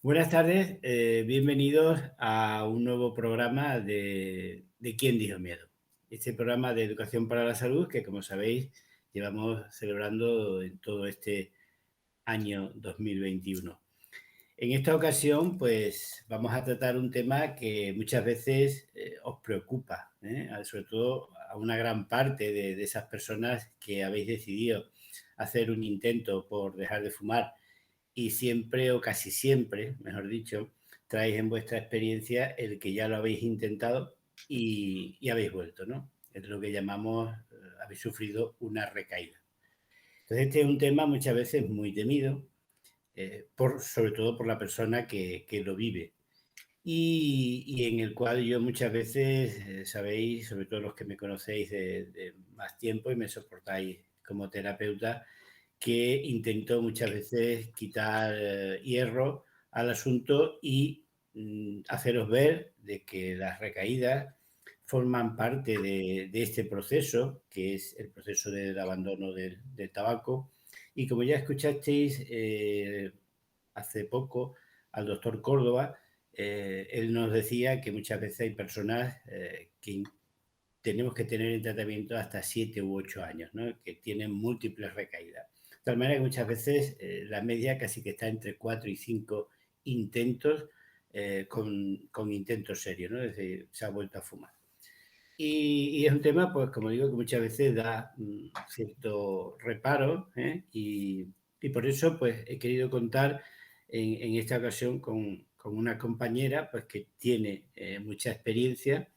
Buenas tardes, bienvenidos a un nuevo programa de ¿Quién dijo miedo? Este programa de educación para la salud que, como sabéis, llevamos celebrando en todo este año 2021. En esta ocasión, pues vamos a tratar un tema que muchas veces os preocupa, sobre todo a una gran parte de esas personas que habéis decidido hacer un intento por dejar de fumar y siempre o casi siempre, mejor dicho, traéis en vuestra experiencia el que ya lo habéis intentado y habéis vuelto, ¿no? Es lo que llamamos, habéis sufrido una recaída. Entonces, este es un tema muchas veces muy temido, sobre todo por la persona que lo vive. Y en el cual yo muchas veces, sabéis, sobre todo los que me conocéis de más tiempo y me soportáis como terapeuta, que intento muchas veces quitar hierro al asunto y haceros ver de que las recaídas forman parte de este proceso, que es el proceso del abandono del tabaco. Y como ya escuchasteis hace poco al doctor Córdoba, él nos decía que muchas veces hay personas que tenemos que tener en tratamiento hasta 7 u 8 años, ¿no? Que tienen múltiples recaídas. De tal manera que muchas veces la media casi que está entre 4 y 5 intentos con intentos serios, ¿no? Es decir, se ha vuelto a fumar. Y es un tema, pues como digo, que muchas veces da cierto reparo, y por eso pues he querido contar en esta ocasión con una compañera pues que tiene mucha experiencia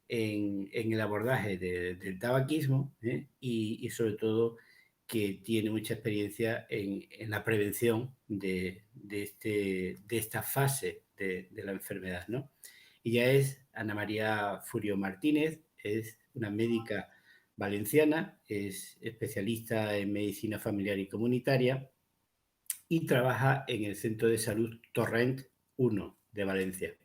en el abordaje del tabaquismo, y sobre todo que tiene mucha experiencia en la prevención de esta fase de la enfermedad, ¿no? Ella es Ana María Furio Martínez, es una médica valenciana, es especialista en medicina familiar y comunitaria y trabaja en el Centro de Salud Torrent 1 de Valencia.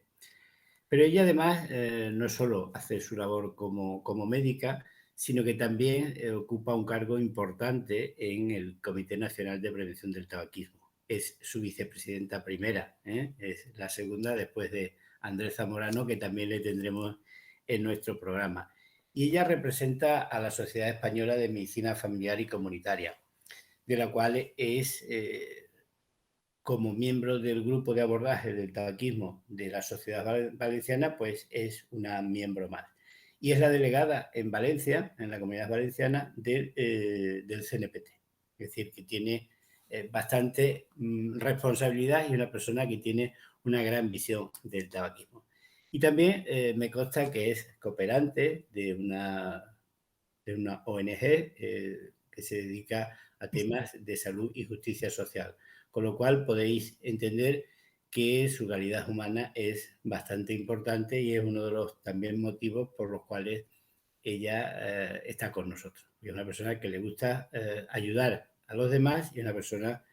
Pero ella además no solo hace su labor como médica, sino que también ocupa un cargo importante en el Comité Nacional de Prevención del Tabaquismo. Es su vicepresidenta primera, es la segunda después de Andrés Zamorano, que también le tendremos en nuestro programa. Y ella representa a la Sociedad Española de Medicina Familiar y Comunitaria, de la cual es como miembro del grupo de abordaje del tabaquismo de la Sociedad Valenciana, pues es una miembro más. Y es la delegada en Valencia, en la Comunidad Valenciana, del CNPT. Es decir, que tiene bastante responsabilidad y una persona que tiene una gran visión del tabaquismo. Y también me consta que es cooperante de una ONG que se dedica a temas de salud y justicia social. Con lo cual podéis entender que su calidad humana es bastante importante y es uno de los también motivos por los cuales ella está con nosotros. Es una persona que le gusta ayudar a los demás y una persona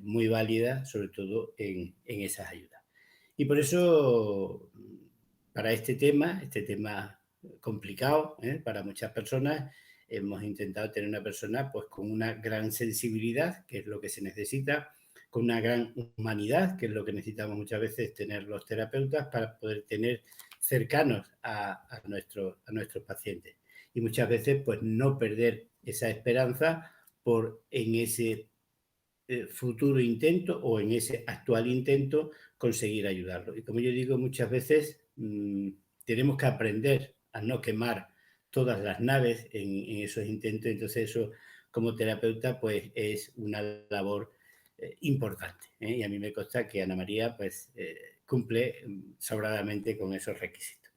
muy válida, sobre todo en esas ayudas. Y por eso, para este tema complicado para muchas personas, hemos intentado tener una persona pues con una gran sensibilidad, que es lo que se necesita, con una gran humanidad, que es lo que necesitamos muchas veces tener los terapeutas para poder tener cercanos a nuestros pacientes. Y muchas veces pues no perder esa esperanza por en ese futuro intento o en ese actual intento conseguir ayudarlo. Y como yo digo muchas veces, tenemos que aprender a no quemar todas las naves en esos intentos. Entonces eso como terapeuta pues es una labor importante. Y a mí me consta que Ana María pues cumple sobradamente con esos requisitos.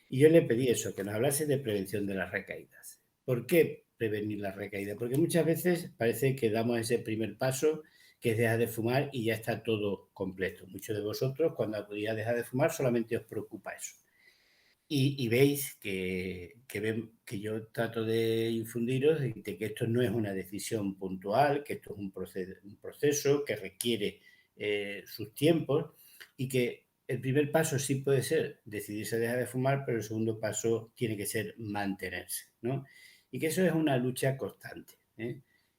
Y yo le pedí eso, que nos hablase de prevención de las recaídas. ¿Por qué prevenir la recaída? Porque muchas veces parece que damos ese primer paso, que es dejar de fumar y ya está todo completo. Muchos de vosotros, cuando acudís a dejar de fumar, solamente os preocupa eso. Y veis que yo trato de infundiros de que esto no es una decisión puntual, que esto es un proceso que requiere sus tiempos y que el primer paso sí puede ser decidirse a dejar de fumar, pero el segundo paso tiene que ser mantenerse, ¿no? Y que eso es una lucha constante.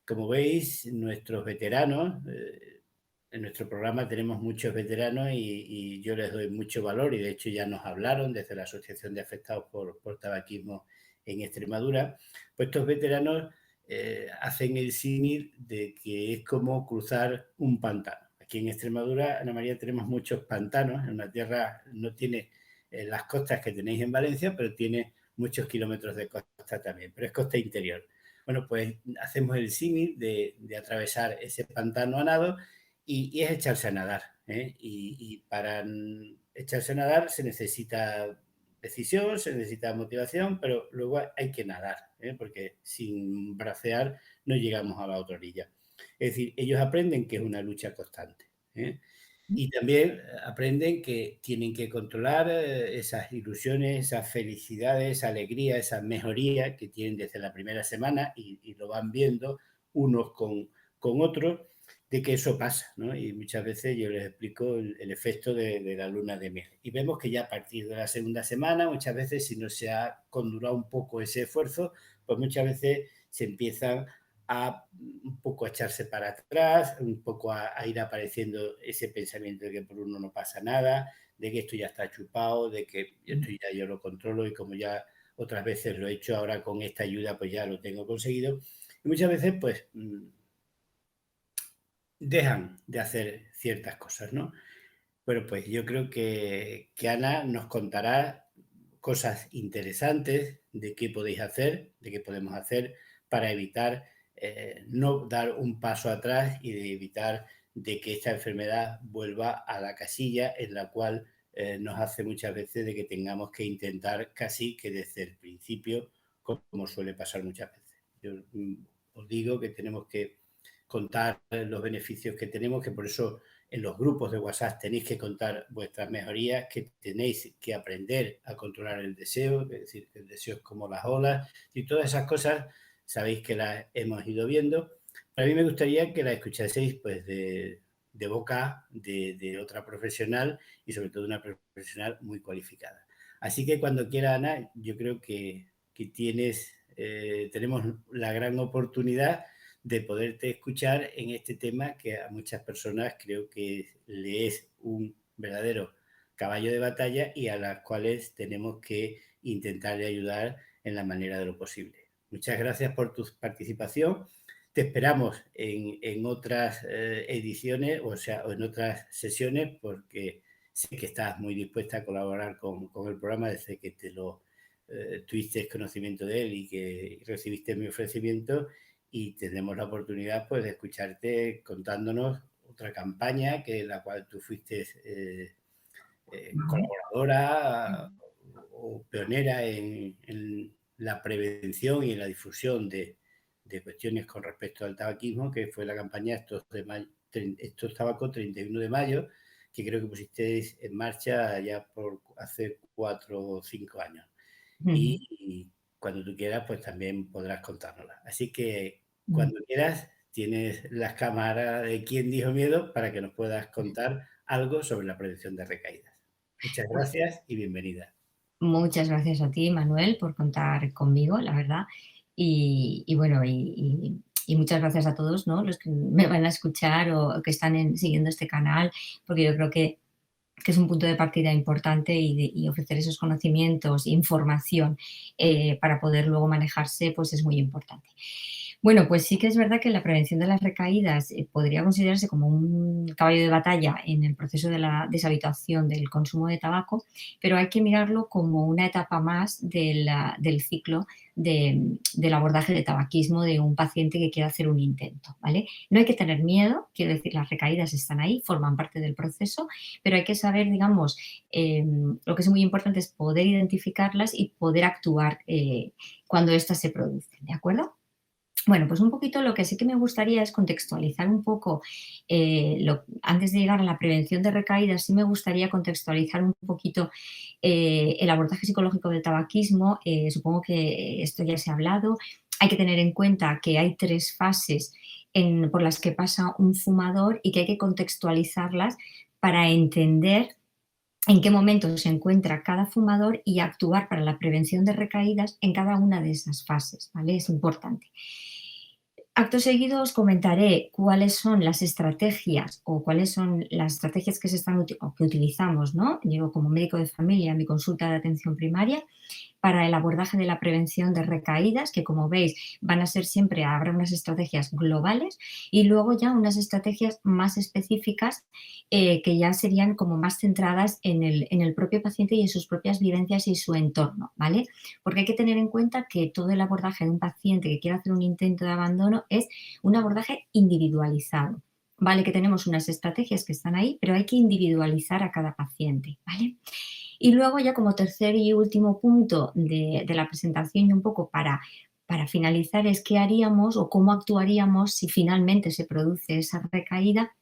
Como veis, nuestros veteranos en nuestro programa tenemos muchos veteranos y yo les doy mucho valor y de hecho ya nos hablaron desde la Asociación de Afectados por Tabaquismo en Extremadura, pues estos veteranos hacen el símil de que es como cruzar un pantano. Aquí en Extremadura, Ana María, tenemos muchos pantanos, en una tierra no tiene las costas que tenéis en Valencia, pero tiene muchos kilómetros de costa también, pero es costa interior. Bueno, pues hacemos el símil de atravesar ese pantano a nado y es echarse a nadar. Y para echarse a nadar se necesita decisión, se necesita motivación, pero luego hay que nadar, porque sin bracear no llegamos a la otra orilla. Es decir, ellos aprenden que es una lucha constante. Y también aprenden que tienen que controlar esas ilusiones, esas felicidades, esa alegría, esa mejoría que tienen desde la primera semana y lo van viendo unos con otros, de que eso pasa, ¿no? Y muchas veces yo les explico el efecto de la luna de miel. Y vemos que ya a partir de la segunda semana, muchas veces, si no se ha condurado un poco ese esfuerzo, pues muchas veces se empiezan a un poco a echarse para atrás, un poco a ir apareciendo ese pensamiento de que por uno no pasa nada, de que esto ya está chupado, de que esto ya yo lo controlo y como ya otras veces lo he hecho, ahora con esta ayuda pues ya lo tengo conseguido. Y muchas veces pues dejan de hacer ciertas cosas, ¿no? Bueno, pues yo creo que Ana nos contará cosas interesantes de qué podéis hacer, de qué podemos hacer para evitar no dar un paso atrás y de evitar de que esta enfermedad vuelva a la casilla en la cual nos hace muchas veces de que tengamos que intentar casi que desde el principio, como suele pasar muchas veces. Yo os digo que tenemos que contar los beneficios que tenemos, que por eso en los grupos de WhatsApp tenéis que contar vuestras mejorías, que tenéis que aprender a controlar el deseo, es decir, que el deseo es como las olas, y todas esas cosas sabéis que las hemos ido viendo. A mí me gustaría que las escuchaseis pues de boca de otra profesional y sobre todo una profesional muy cualificada. Así que cuando quiera, Ana, yo creo que tenemos la gran oportunidad de poderte escuchar en este tema que a muchas personas creo que le es un verdadero caballo de batalla y a las cuales tenemos que intentar ayudar en la manera de lo posible. Muchas gracias por tu participación. Te esperamos en otras ediciones, o sea, o en otras sesiones, porque sé que estás muy dispuesta a colaborar con el programa desde que tuviste conocimiento de él y que recibiste mi ofrecimiento y tendremos la oportunidad pues de escucharte contándonos otra campaña que en la cual tú fuiste colaboradora o pionera en la prevención y en la difusión de cuestiones con respecto al tabaquismo, que fue la campaña Estos Tabacos 31 de mayo, que creo que pusisteis en marcha ya por hace 4 o 5 años. Y cuando tú quieras, pues también podrás contárnosla. Así que cuando quieras, tienes las cámaras de Quién Dijo Miedo para que nos puedas contar algo sobre la prevención de recaídas. Muchas gracias y bienvenida. Muchas gracias a ti, Manuel, por contar conmigo, la verdad. Y bueno, y muchas gracias a todos, ¿no?, los que me van a escuchar o que están siguiendo este canal, porque yo creo que es un punto de partida importante y ofrecer esos conocimientos, información para poder luego manejarse, pues es muy importante. Bueno, pues sí que es verdad que la prevención de las recaídas podría considerarse como un caballo de batalla en el proceso de la deshabituación del consumo de tabaco, pero hay que mirarlo como una etapa más del ciclo del abordaje de tabaquismo de un paciente que quiera hacer un intento, ¿vale? No hay que tener miedo, quiero decir, las recaídas están ahí, forman parte del proceso, pero hay que saber, digamos, lo que es muy importante es poder identificarlas y poder actuar cuando éstas se producen, ¿de acuerdo? Bueno, pues un poquito lo que sí que me gustaría es contextualizar un poco, antes de llegar a la prevención de recaídas, sí me gustaría contextualizar un poquito el abordaje psicológico del tabaquismo. Supongo que esto ya se ha hablado. Hay que tener en cuenta que hay 3 fases por las que pasa un fumador y que hay que contextualizarlas para entender en qué momento se encuentra cada fumador y actuar para la prevención de recaídas en cada una de esas fases, ¿vale? Es importante. Acto seguido os comentaré cuáles son las estrategias o cuáles son las estrategias que o que utilizamos, ¿no? Yo como médico de familia en mi consulta de atención primaria para el abordaje de la prevención de recaídas, que como veis van a ser siempre, habrá unas estrategias globales y luego ya unas estrategias más específicas que ya serían como más centradas en el propio paciente y en sus propias vivencias y su entorno, ¿vale? Porque hay que tener en cuenta que todo el abordaje de un paciente que quiera hacer un intento de abandono es un abordaje individualizado. Vale, que tenemos unas estrategias que están ahí, pero hay que individualizar a cada paciente, ¿vale? Y luego ya como tercer y último punto de la presentación y un poco para finalizar es qué haríamos o cómo actuaríamos si finalmente se produce esa recaída.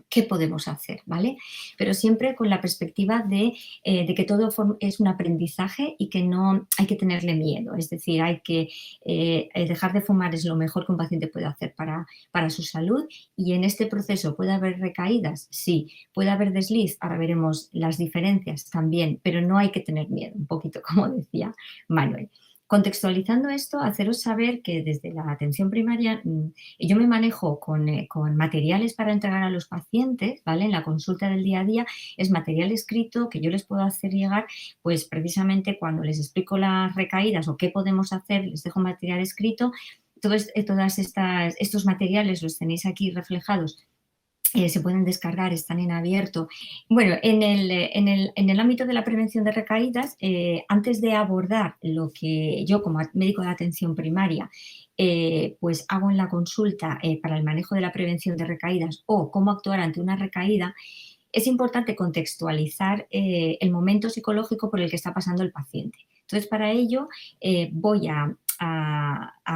¿Qué podemos hacer? ¿Vale? Pero siempre con la perspectiva de que todo es un aprendizaje y que no hay que tenerle miedo. Es decir, hay que dejar de fumar es lo mejor que un paciente puede hacer para su salud y en este proceso puede haber recaídas, sí, puede haber desliz, ahora veremos las diferencias también, pero no hay que tener miedo, un poquito como decía Manuel. Contextualizando esto, haceros saber que desde la atención primaria yo me manejo con materiales para entregar a los pacientes, ¿vale? En la consulta del día a día es material escrito que yo les puedo hacer llegar, pues precisamente cuando les explico las recaídas o qué podemos hacer, les dejo material escrito. Todos estos materiales los tenéis aquí reflejados, se pueden descargar, están en abierto. Bueno, en el ámbito de la prevención de recaídas, antes de abordar lo que yo como médico de atención primaria pues hago en la consulta para el manejo de la prevención de recaídas o cómo actuar ante una recaída, es importante contextualizar el momento psicológico por el que está pasando el paciente. Entonces, para ello voy a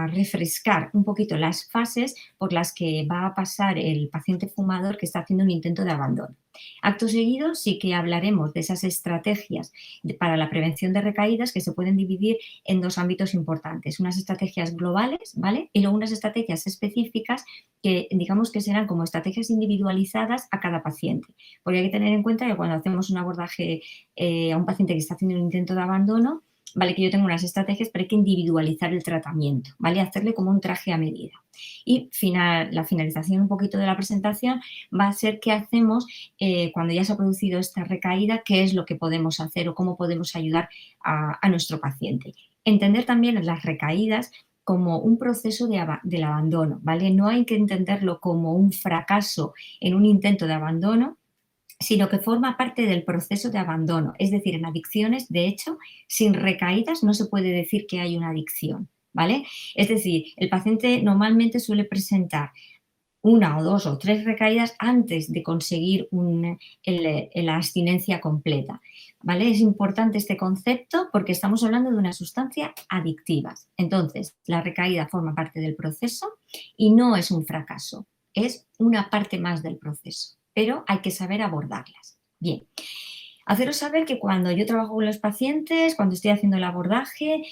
refrescar un poquito las fases por las que va a pasar el paciente fumador que está haciendo un intento de abandono. Acto seguido, sí que hablaremos de esas estrategias para la prevención de recaídas que se pueden dividir en dos ámbitos importantes. Unas estrategias globales, ¿vale? Y luego unas estrategias específicas que digamos que serán como estrategias individualizadas a cada paciente. Porque hay que tener en cuenta que cuando hacemos un abordaje a un paciente que está haciendo un intento de abandono, vale que yo tengo unas estrategias, pero hay que individualizar el tratamiento, ¿vale? Hacerle como un traje a medida. Y la finalización un poquito de la presentación va a ser qué hacemos cuando ya se ha producido esta recaída, qué es lo que podemos hacer o cómo podemos ayudar a nuestro paciente. Entender también las recaídas como un proceso del abandono, ¿vale? No hay que entenderlo como un fracaso en un intento de abandono, sino que forma parte del proceso de abandono. Es decir, en adicciones, de hecho, sin recaídas no se puede decir que hay una adicción, ¿vale? Es decir, el paciente normalmente suele presentar una o dos o tres recaídas antes de conseguir la abstinencia completa, ¿vale? Es importante este concepto porque estamos hablando de una sustancia adictiva. Entonces, la recaída forma parte del proceso y no es un fracaso, es una parte más del proceso, pero hay que saber abordarlas. Bien. Haceros saber que cuando yo trabajo con los pacientes, cuando estoy haciendo el abordaje,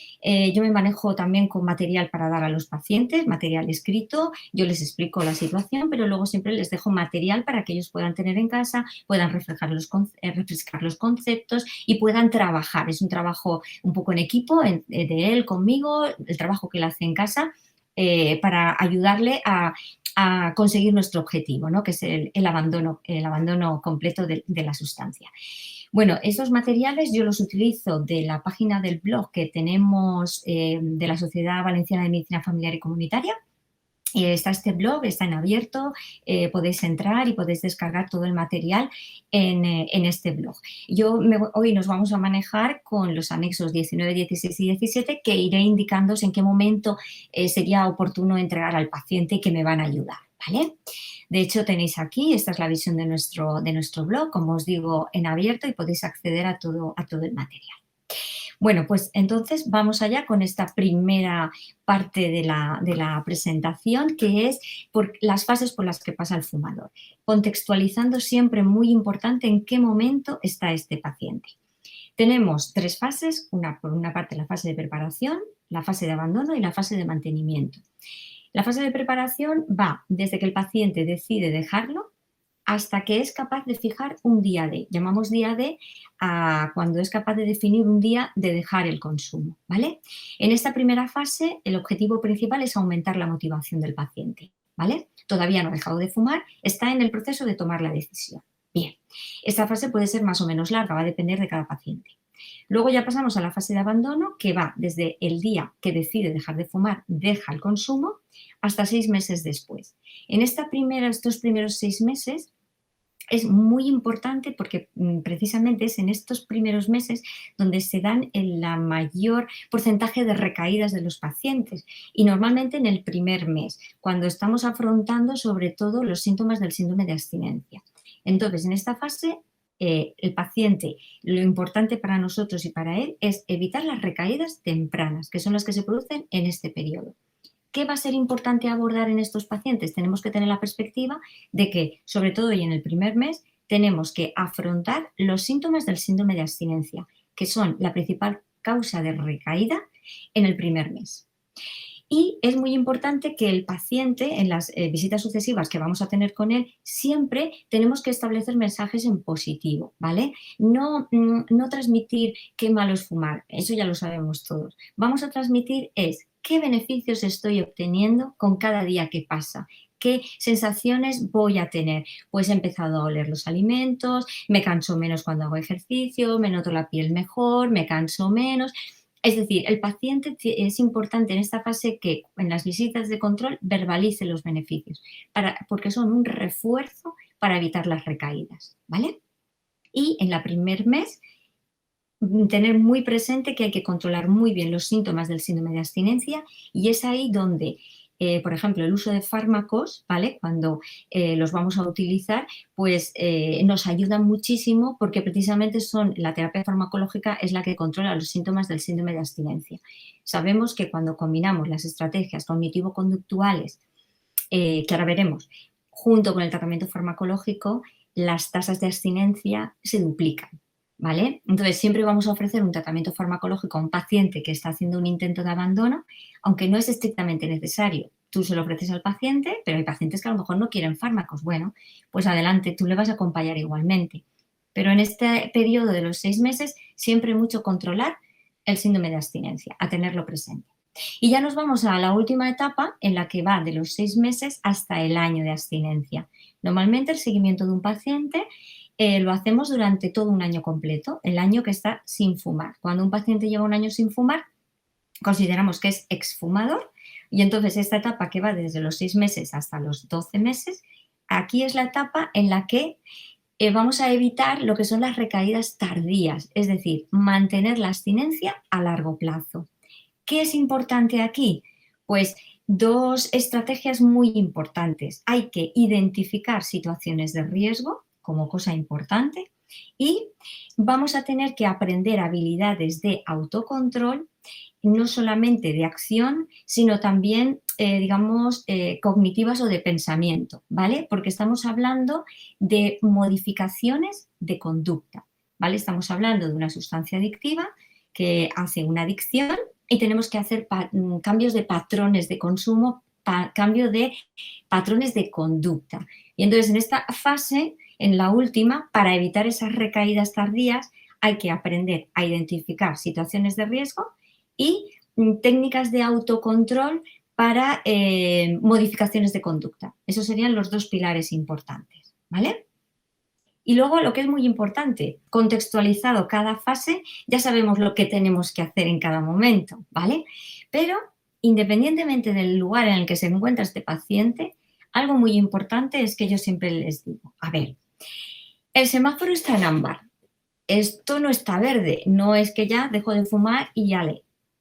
yo me manejo también con material para dar a los pacientes, material escrito, yo les explico la situación, pero luego siempre les dejo material para que ellos puedan tener en casa, puedan refrescar los conceptos y puedan trabajar. Es un trabajo un poco en equipo, de él conmigo, el trabajo que él hace en casa, para ayudarle a conseguir nuestro objetivo, ¿no? Que es el abandono completo de la sustancia. Bueno, esos materiales yo los utilizo de la página del blog que tenemos de la Sociedad Valenciana de Medicina Familiar y Comunitaria. Está este blog, está en abierto, podéis entrar y podéis descargar todo el material en este blog. Hoy nos vamos a manejar con los anexos 19, 16 y 17 que iré indicándoos en qué momento sería oportuno entregar al paciente y que me van a ayudar, ¿vale? De hecho, tenéis aquí, esta es la visión de nuestro blog, como os digo, en abierto y podéis acceder a todo el material. Bueno, pues entonces vamos allá con esta primera parte de la presentación, que es por las fases por las que pasa el fumador, contextualizando siempre muy importante en qué momento está este paciente. Tenemos tres fases, por una parte la fase de preparación, la fase de abandono y la fase de mantenimiento. La fase de preparación va desde que el paciente decide dejarlo hasta que es capaz de fijar un día D. Llamamos día D a cuando es capaz de definir un día de dejar el consumo, ¿vale? En esta primera fase, el objetivo principal es aumentar la motivación del paciente, ¿vale? Todavía no ha dejado de fumar, está en el proceso de tomar la decisión. Bien, esta fase puede ser más o menos larga, va a depender de cada paciente. Luego ya pasamos a la fase de abandono, que va desde el día que decide dejar de fumar, deja el consumo, hasta 6 meses después. En estos primeros 6 meses es muy importante porque precisamente es en estos primeros meses donde se dan el mayor porcentaje de recaídas de los pacientes y normalmente en el primer mes, cuando estamos afrontando sobre todo los síntomas del síndrome de abstinencia. Entonces, en esta fase, el paciente, lo importante para nosotros y para él es evitar las recaídas tempranas, que son las que se producen en este periodo. ¿Qué va a ser importante abordar en estos pacientes? Tenemos que tener la perspectiva de que, sobre todo y en el primer mes, tenemos que afrontar los síntomas del síndrome de abstinencia, que son la principal causa de recaída en el primer mes. Y es muy importante que el paciente, en las visitas sucesivas que vamos a tener con él, siempre tenemos que establecer mensajes en positivo, ¿vale? No transmitir qué malo es fumar, eso ya lo sabemos todos. Vamos a transmitir qué beneficios estoy obteniendo con cada día que pasa. ¿Qué sensaciones voy a tener? Pues he empezado a oler los alimentos, me canso menos cuando hago ejercicio, me noto la piel mejor, me canso menos. Es decir, el paciente es importante en esta fase que en las visitas de control verbalice los beneficios, porque son un refuerzo para evitar las recaídas, ¿vale? Y en el primer mes, tener muy presente que hay que controlar muy bien los síntomas del síndrome de abstinencia y es ahí donde, por ejemplo, el uso de fármacos, ¿vale? Cuando los vamos a utilizar, pues nos ayudan muchísimo porque precisamente la terapia farmacológica es la que controla los síntomas del síndrome de abstinencia. Sabemos que cuando combinamos las estrategias cognitivo-conductuales, que ahora veremos, junto con el tratamiento farmacológico, las tasas de abstinencia se duplican. ¿Vale? Entonces, siempre vamos a ofrecer un tratamiento farmacológico a un paciente que está haciendo un intento de abandono, aunque no es estrictamente necesario. Tú se lo ofreces al paciente, pero hay pacientes que a lo mejor no quieren fármacos. Bueno, pues adelante, tú le vas a acompañar igualmente. Pero en este periodo de los 6 meses, siempre mucho controlar el síndrome de abstinencia, a tenerlo presente. Y ya nos vamos a la última etapa en la que va de los 6 meses hasta el año de abstinencia. Normalmente el seguimiento de un paciente lo hacemos durante todo un año completo, el año que está sin fumar. Cuando un paciente lleva un año sin fumar, consideramos que es exfumador y entonces esta etapa que va desde los 6 meses hasta los 12 meses, aquí es la etapa en la que vamos a evitar lo que son las recaídas tardías, es decir, mantener la abstinencia a largo plazo. ¿Qué es importante aquí? Pues 2 estrategias muy importantes. Hay que identificar situaciones de riesgo como cosa importante y vamos a tener que aprender habilidades de autocontrol, no solamente de acción, sino también, cognitivas o de pensamiento, ¿vale? Porque estamos hablando de modificaciones de conducta, ¿vale? Estamos hablando de una sustancia adictiva que hace una adicción y tenemos que hacer cambios de patrones de consumo, cambio de patrones de conducta. Y entonces en esta fase, en la última, para evitar esas recaídas tardías, hay que aprender a identificar situaciones de riesgo y técnicas de autocontrol para modificaciones de conducta. Esos serían los 2 pilares importantes, ¿vale? Y luego lo que es muy importante, contextualizado cada fase, ya sabemos lo que tenemos que hacer en cada momento, ¿vale? Pero independientemente del lugar en el que se encuentra este paciente, algo muy importante es que yo siempre les digo, a ver, el semáforo está en ámbar, esto no está verde, no es que ya dejo de fumar y ya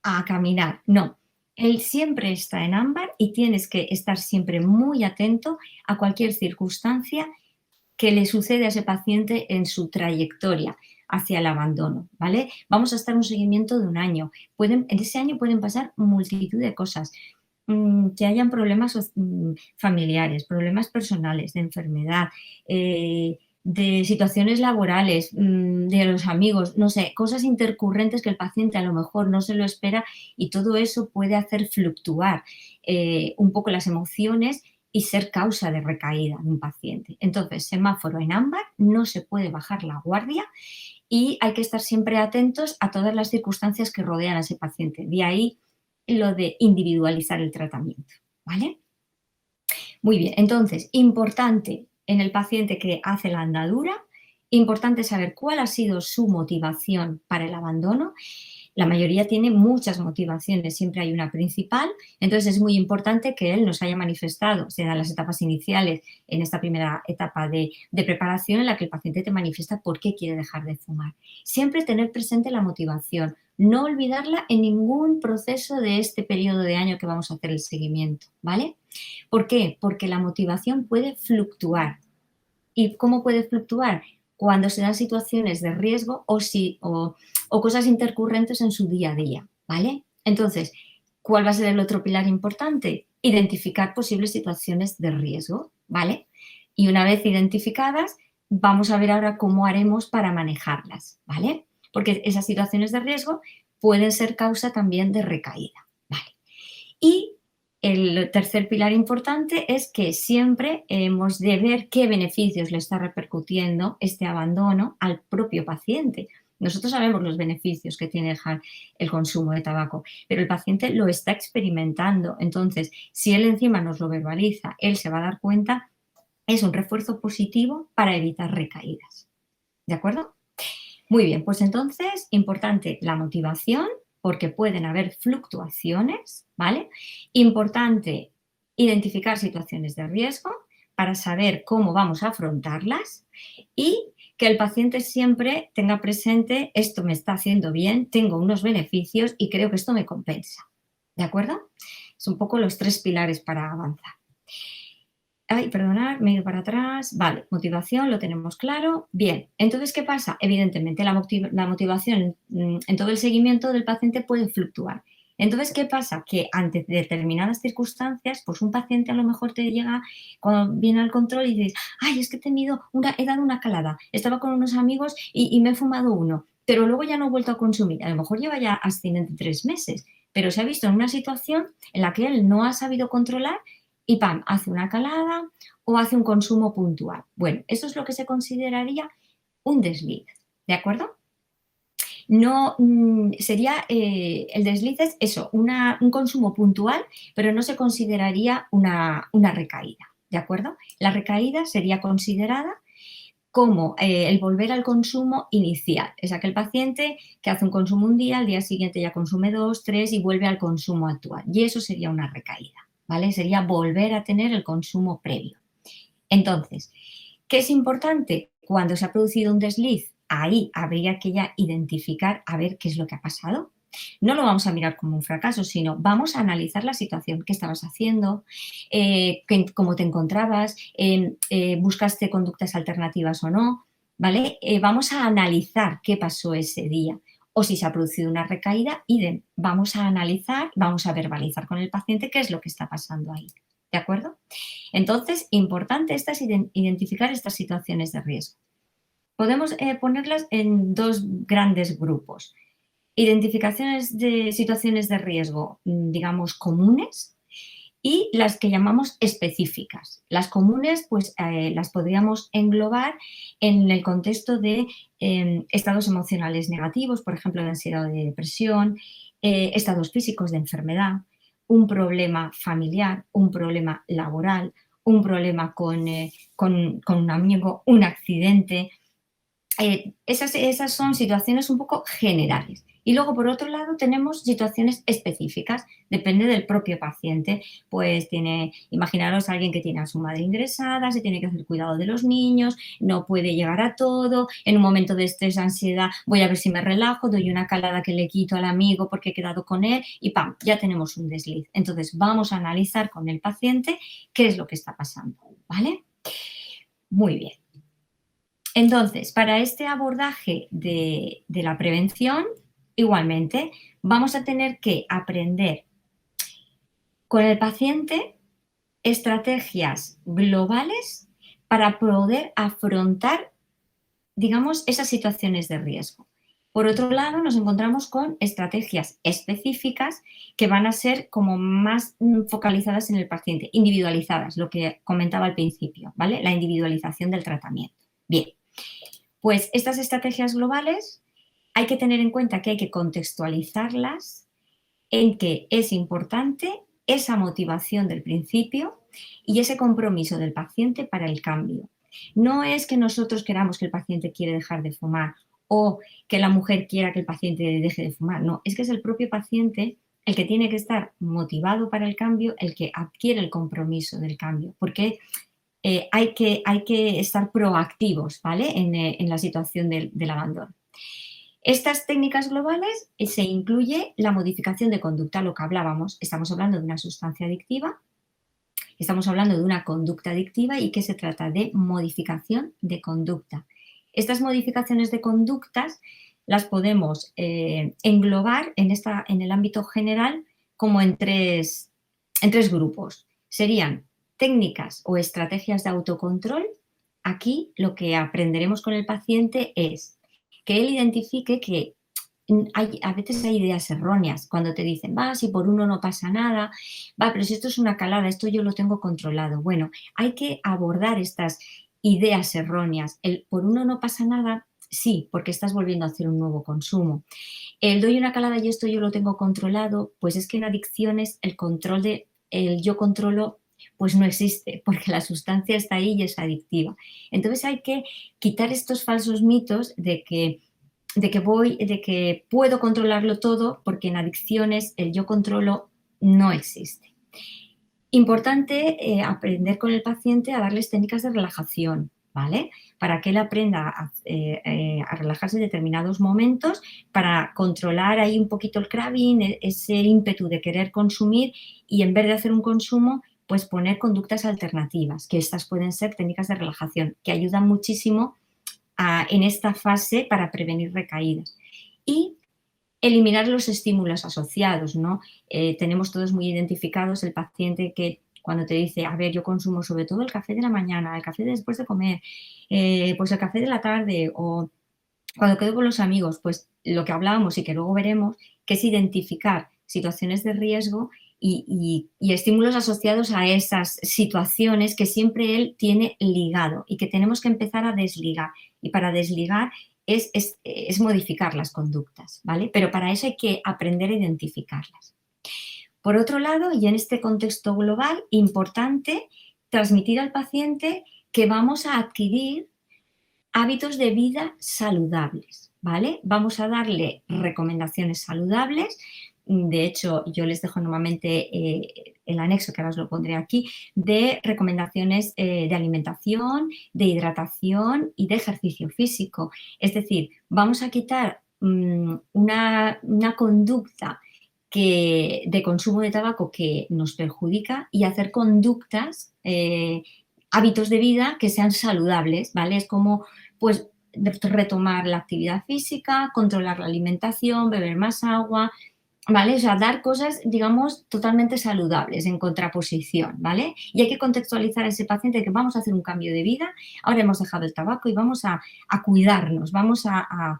a caminar, no. Él siempre está en ámbar y tienes que estar siempre muy atento a cualquier circunstancia que le sucede a ese paciente en su trayectoria hacia el abandono, ¿vale? Vamos a estar en un seguimiento de un año. En ese año pueden pasar multitud de cosas, que hayan problemas familiares, problemas personales, de enfermedad, de situaciones laborales, de los amigos, no sé, cosas intercurrentes que el paciente a lo mejor no se lo espera y todo eso puede hacer fluctuar un poco las emociones y ser causa de recaída en un paciente. Entonces, semáforo en ámbar, no se puede bajar la guardia y hay que estar siempre atentos a todas las circunstancias que rodean a ese paciente. De ahí lo de individualizar el tratamiento, ¿vale? Muy bien, entonces, importante en el paciente que hace la andadura, importante saber cuál ha sido su motivación para el abandono. La mayoría tiene muchas motivaciones, siempre hay una principal, entonces es muy importante que él nos haya manifestado, se dan las etapas iniciales, en esta primera etapa de preparación en la que el paciente te manifiesta por qué quiere dejar de fumar. Siempre tener presente la motivación, no olvidarla en ningún proceso de este periodo de año que vamos a hacer el seguimiento, ¿vale? ¿Por qué? Porque la motivación puede fluctuar. ¿Y cómo puede fluctuar? Cuando se dan situaciones de riesgo o cosas intercurrentes en su día a día, ¿vale? Entonces, ¿cuál va a ser el otro pilar importante? Identificar posibles situaciones de riesgo, ¿vale? Y una vez identificadas, vamos a ver ahora cómo haremos para manejarlas, ¿vale? Porque esas situaciones de riesgo pueden ser causa también de recaída, ¿vale? Y el tercer pilar importante es que siempre hemos de ver qué beneficios le está repercutiendo este abandono al propio paciente. Nosotros sabemos los beneficios que tiene dejar el consumo de tabaco, pero el paciente lo está experimentando. Entonces, si él encima nos lo verbaliza, él se va a dar cuenta, es un refuerzo positivo para evitar recaídas. ¿De acuerdo? Muy bien, pues entonces, importante la motivación, porque pueden haber fluctuaciones, ¿vale? Importante identificar situaciones de riesgo para saber cómo vamos a afrontarlas y que el paciente siempre tenga presente, esto me está haciendo bien, tengo unos beneficios y creo que esto me compensa, ¿de acuerdo? Son un poco los 3 pilares para avanzar. Ay, perdonad, me he ido para atrás. Vale, motivación, lo tenemos claro. Bien, entonces, ¿qué pasa? Evidentemente, la motivación en todo el seguimiento del paciente puede fluctuar. Entonces, ¿qué pasa? Que ante determinadas circunstancias, pues un paciente a lo mejor te llega, cuando viene al control y dices, ay, es que he dado una calada, estaba con unos amigos y me he fumado uno, pero luego ya no he vuelto a consumir. A lo mejor lleva ya abstinente 3 meses, pero se ha visto en una situación en la que él no ha sabido controlar y ¡pam!, hace una calada o hace un consumo puntual. Bueno, eso es lo que se consideraría un desliz, ¿de acuerdo? No sería, el desliz es eso, un consumo puntual, pero no se consideraría una recaída, ¿de acuerdo? La recaída sería considerada como el volver al consumo inicial. Es aquel paciente que hace un consumo un día, al día siguiente ya consume 2, 3 y vuelve al consumo actual. Y eso sería una recaída, ¿vale? Sería volver a tener el consumo previo. Entonces, ¿qué es importante? Cuando se ha producido un desliz, ahí habría que ya identificar a ver qué es lo que ha pasado. No lo vamos a mirar como un fracaso, sino vamos a analizar la situación, qué estabas haciendo, cómo te encontrabas, buscaste conductas alternativas o no, ¿vale? Vamos a analizar qué pasó ese día o si se ha producido una recaída, vamos a analizar, vamos a verbalizar con el paciente qué es lo que está pasando ahí, ¿de acuerdo? Entonces, importante es identificar estas situaciones de riesgo. Podemos ponerlas en 2 grandes grupos. Identificaciones de situaciones de riesgo, digamos, comunes y las que llamamos específicas. Las comunes, pues las podríamos englobar en el contexto de estados emocionales negativos, por ejemplo, de ansiedad o de depresión, estados físicos de enfermedad, un problema familiar, un problema laboral, un problema con un amigo, un accidente. Esas son situaciones un poco generales. Y luego, por otro lado, tenemos situaciones específicas, depende del propio paciente. Pues imaginaros a alguien que tiene a su madre ingresada, se tiene que hacer cuidado de los niños, no puede llegar a todo, en un momento de estrés, ansiedad, voy a ver si me relajo, doy una calada que le quito al amigo porque he quedado con él y ¡pam!, ya tenemos un desliz. Entonces, vamos a analizar con el paciente qué es lo que está pasando, ¿vale? Muy bien. Entonces, para este abordaje de la prevención, igualmente, vamos a tener que aprender con el paciente estrategias globales para poder afrontar, digamos, esas situaciones de riesgo. Por otro lado, nos encontramos con estrategias específicas que van a ser como más focalizadas en el paciente, individualizadas, lo que comentaba al principio, ¿vale? La individualización del tratamiento. Bien, pues estas estrategias globales hay que tener en cuenta que hay que contextualizarlas en que es importante esa motivación del principio y ese compromiso del paciente para el cambio. No es que nosotros queramos que el paciente quiere dejar de fumar o que la mujer quiera que el paciente deje de fumar, no, es que es el propio paciente el que tiene que estar motivado para el cambio, el que adquiere el compromiso del cambio, porque hay que estar proactivos, ¿vale? En la situación del abandono. Estas técnicas globales se incluye la modificación de conducta, lo que hablábamos. Estamos hablando de una sustancia adictiva, estamos hablando de una conducta adictiva y que se trata de modificación de conducta. Estas modificaciones de conductas las podemos englobar en el ámbito general como en tres grupos. Serían técnicas o estrategias de autocontrol. Aquí lo que aprenderemos con el paciente es que él identifique que a veces hay ideas erróneas cuando te dicen, va, si por uno no pasa nada, va, pero si esto es una calada, esto yo lo tengo controlado. Bueno, hay que abordar estas ideas erróneas. El por uno no pasa nada, sí, porque estás volviendo a hacer un nuevo consumo. El doy una calada y esto yo lo tengo controlado, pues es que en adicciones el control de el yo controlo pues no existe, porque la sustancia está ahí y es adictiva. Entonces hay que quitar estos falsos mitos de que puedo controlarlo todo, porque en adicciones el yo controlo no existe. Importante aprender con el paciente a darles técnicas de relajación, ¿vale? Para que él aprenda a relajarse en determinados momentos, para controlar ahí un poquito el craving, ese ímpetu de querer consumir, y en vez de hacer un consumo, pues poner conductas alternativas, que estas pueden ser técnicas de relajación, que ayudan muchísimo en esta fase para prevenir recaídas. Y eliminar los estímulos asociados, ¿no? Tenemos todos muy identificados el paciente que cuando te dice, a ver, yo consumo sobre todo el café de la mañana, el café después de comer, pues el café de la tarde, o cuando quedo con los amigos, pues lo que hablábamos y que luego veremos, que es identificar situaciones de riesgo y estímulos asociados a esas situaciones que siempre él tiene ligado y que tenemos que empezar a desligar. Y para desligar es modificar las conductas, ¿vale? Pero para eso hay que aprender a identificarlas. Por otro lado, y en este contexto global, importante transmitir al paciente que vamos a adquirir hábitos de vida saludables, ¿vale? Vamos a darle recomendaciones saludables. De hecho, yo les dejo normalmente el anexo, que ahora os lo pondré aquí, de recomendaciones de alimentación, de hidratación y de ejercicio físico. Es decir, vamos a quitar una conducta de consumo de tabaco que nos perjudica y hacer conductas, hábitos de vida que sean saludables, ¿vale? Es como, pues, retomar la actividad física, controlar la alimentación, beber más agua, ¿vale? O sea, dar cosas, digamos, totalmente saludables, en contraposición, ¿vale? Y hay que contextualizar a ese paciente de que vamos a hacer un cambio de vida, ahora hemos dejado el tabaco y vamos a cuidarnos, vamos a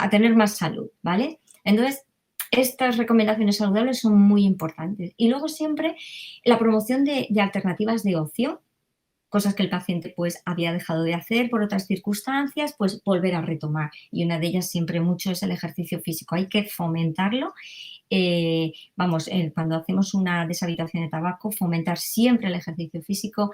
tener más salud, ¿vale? Entonces, estas recomendaciones saludables son muy importantes. Y luego siempre la promoción de alternativas de ocio, cosas que el paciente pues había dejado de hacer por otras circunstancias, pues volver a retomar. Y una de ellas siempre mucho es el ejercicio físico. Hay que fomentarlo. Cuando hacemos una deshabituación de tabaco, fomentar siempre el ejercicio físico,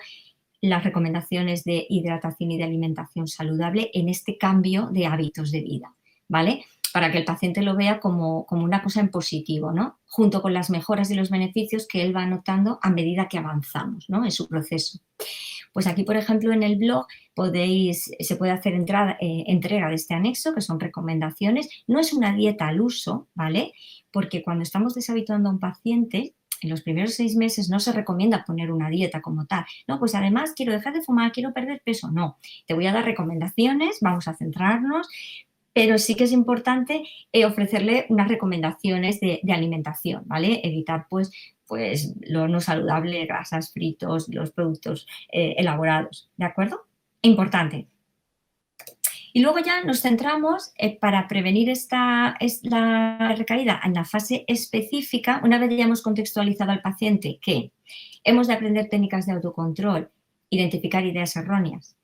las recomendaciones de hidratación y de alimentación saludable en este cambio de hábitos de vida, ¿vale? Para que el paciente lo vea como una cosa en positivo, ¿no? Junto con las mejoras y los beneficios que él va notando a medida que avanzamos, ¿no? En su proceso. Pues aquí, por ejemplo, en el blog se puede hacer entrega de este anexo, que son recomendaciones. No es una dieta al uso, ¿vale? Porque cuando estamos deshabituando a un paciente, en los primeros 6 meses no se recomienda poner una dieta como tal. No, pues además quiero dejar de fumar, quiero perder peso. No, te voy a dar recomendaciones, vamos a centrarnos, pero sí que es importante ofrecerle unas recomendaciones de alimentación, ¿vale? Evitar, pues lo no saludable, grasas, fritos, los productos elaborados, ¿de acuerdo? Importante. Y luego ya nos centramos para prevenir la recaída en la fase específica, una vez ya hemos contextualizado al paciente que hemos de aprender técnicas de autocontrol, identificar ideas erróneas,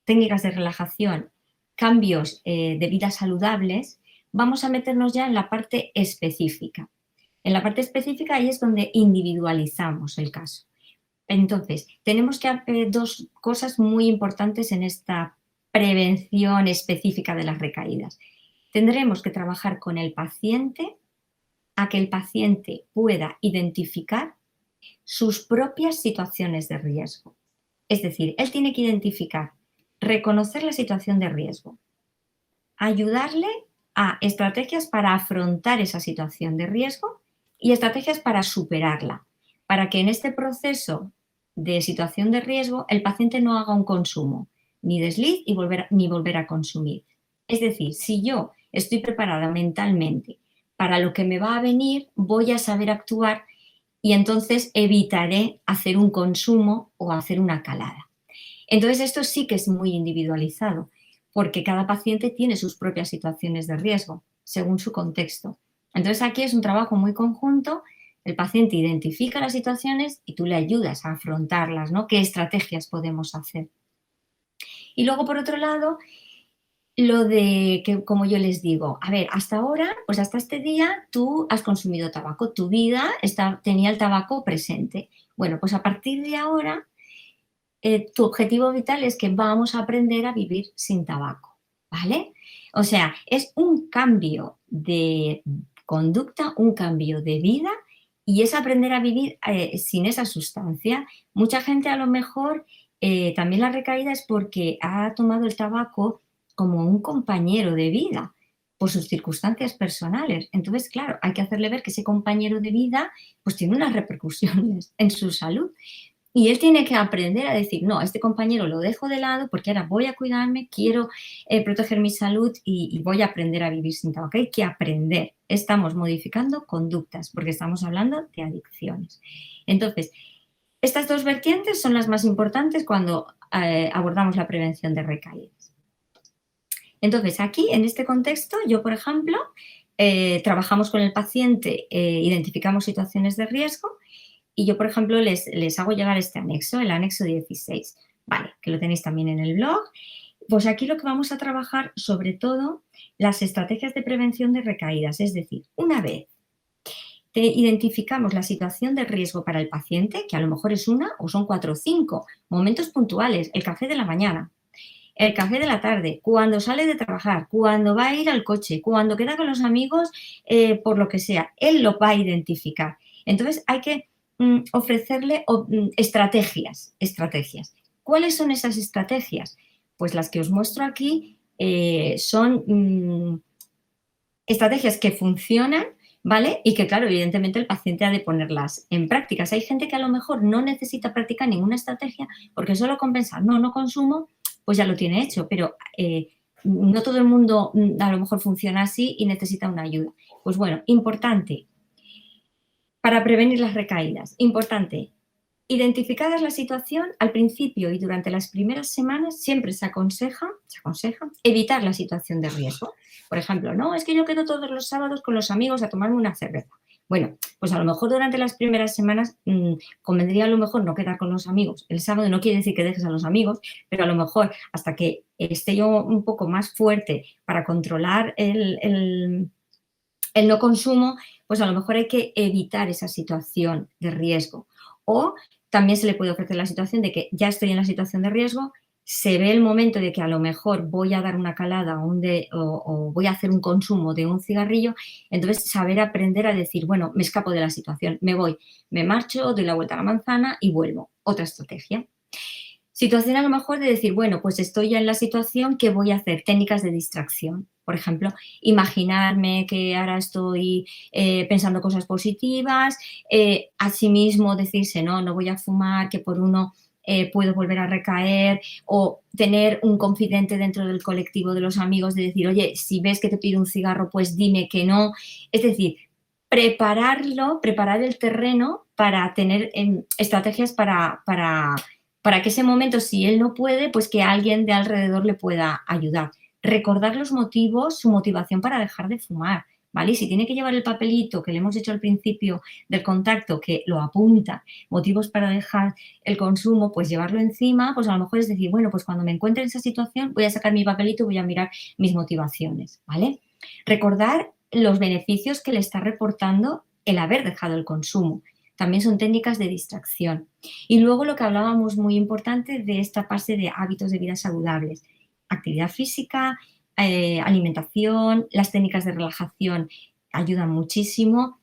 técnicas de relajación, cambios de vida saludables, vamos a meternos ya en la parte específica. En la parte específica ahí es donde individualizamos el caso. Entonces, tenemos que hacer dos cosas muy importantes en esta prevención específica de las recaídas. Tendremos que trabajar con el paciente a que el paciente pueda identificar sus propias situaciones de riesgo. Es decir, él tiene que identificar, reconocer la situación de riesgo, ayudarle a estrategias para afrontar esa situación de riesgo y estrategias para superarla, para que en este proceso de situación de riesgo el paciente no haga un consumo, ni desliz ni volver a consumir. Es decir, si yo estoy preparada mentalmente para lo que me va a venir, voy a saber actuar y entonces evitaré hacer un consumo o hacer una calada. Entonces esto sí que es muy individualizado, porque cada paciente tiene sus propias situaciones de riesgo, según su contexto. Entonces aquí es un trabajo muy conjunto, el paciente identifica las situaciones y tú le ayudas a afrontarlas, ¿no? ¿Qué estrategias podemos hacer? Y luego, por otro lado, lo de que, como yo les digo, a ver, hasta ahora, pues hasta este día tú has consumido tabaco, tu vida tenía el tabaco presente. Bueno, pues a partir de ahora tu objetivo vital es que vamos a aprender a vivir sin tabaco, ¿vale? O sea, es un cambio de conducta, un cambio de vida y es aprender a vivir sin esa sustancia. Mucha gente a lo mejor también la recaída es porque ha tomado el tabaco como un compañero de vida por sus circunstancias personales. Entonces, claro, hay que hacerle ver que ese compañero de vida pues tiene unas repercusiones en su salud. Y él tiene que aprender a decir, no, a este compañero lo dejo de lado porque ahora voy a cuidarme, quiero proteger mi salud y voy a aprender a vivir sin tabaco. Hay que aprender. Estamos modificando conductas porque estamos hablando de adicciones. Entonces, estas dos vertientes son las más importantes cuando abordamos la prevención de recaídas. Entonces, aquí, en este contexto, yo, por ejemplo, trabajamos con el paciente, identificamos situaciones de riesgo. Y yo, por ejemplo, les hago llegar este anexo, el anexo 16, ¿vale? Que lo tenéis también en el blog. Pues aquí lo que vamos a trabajar, sobre todo, las estrategias de prevención de recaídas. Es decir, una vez identificamos la situación de riesgo para el paciente, que a lo mejor es una o son 4 o 5, momentos puntuales, el café de la mañana, el café de la tarde, cuando sale de trabajar, cuando va a ir al coche, cuando queda con los amigos, por lo que sea, él lo va a identificar. Entonces, hay que ofrecerle estrategias. ¿Cuáles son esas estrategias? Pues las que os muestro aquí son estrategias que funcionan, ¿vale? Y que, claro, evidentemente el paciente ha de ponerlas en prácticas. Hay gente que a lo mejor no necesita practicar ninguna estrategia porque solo con pensar, no consumo, pues ya lo tiene hecho, pero no todo el mundo a lo mejor funciona así y necesita una ayuda. Pues bueno, importante. Para prevenir las recaídas, importante, identificada la situación, al principio y durante las primeras semanas siempre se aconseja evitar la situación de riesgo. Por ejemplo, no, es que yo quedo todos los sábados con los amigos a tomarme una cerveza. Bueno, pues a lo mejor durante las primeras semanas convendría a lo mejor no quedar con los amigos. El sábado no quiere decir que dejes a los amigos, pero a lo mejor hasta que esté yo un poco más fuerte para controlar el no consumo, pues a lo mejor hay que evitar esa situación de riesgo. O también se le puede ofrecer la situación de que ya estoy en la situación de riesgo, se ve el momento de que a lo mejor voy a dar una calada o voy a hacer un consumo de un cigarrillo, entonces saber aprender a decir, bueno, me escapo de la situación, me voy, me marcho, doy la vuelta a la manzana y vuelvo. Otra estrategia. Situación a lo mejor de decir, bueno, pues estoy ya en la situación, ¿qué voy a hacer? Técnicas de distracción. Por ejemplo, imaginarme que ahora estoy pensando cosas positivas, asimismo decirse, no voy a fumar, que por uno puedo volver a recaer, o tener un confidente dentro del colectivo de los amigos de decir, oye, si ves que te pido un cigarro, pues dime que no. Es decir, preparar el terreno para tener estrategias para que ese momento, si él no puede, pues que alguien de alrededor le pueda ayudar. recordar los motivos, su motivación para dejar de fumar, ¿vale? Y si tiene que llevar el papelito que le hemos hecho al principio del contacto, que lo apunta, motivos para dejar el consumo, pues llevarlo encima, pues a lo mejor es decir, bueno, pues cuando me encuentre en esa situación voy a sacar mi papelito y voy a mirar mis motivaciones, ¿vale? Recordar los beneficios que le está reportando el haber dejado el consumo. También son técnicas de distracción. Y luego lo que hablábamos muy importante de esta fase de hábitos de vida saludables. Actividad física, alimentación, las técnicas de relajación ayudan muchísimo.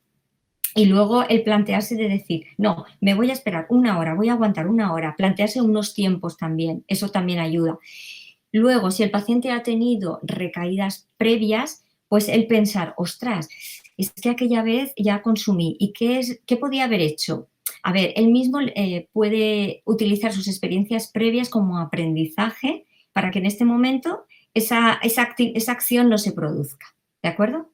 Y luego el plantearse de decir, no, me voy a esperar una hora, voy a aguantar una hora, plantearse unos tiempos también, eso también ayuda. Luego, si el paciente ha tenido recaídas previas, pues el pensar, ostras, es que aquella vez ya consumí, ¿y qué podía haber hecho? A ver, él mismo puede utilizar sus experiencias previas como aprendizaje para que en este momento esa acción no se produzca, ¿de acuerdo?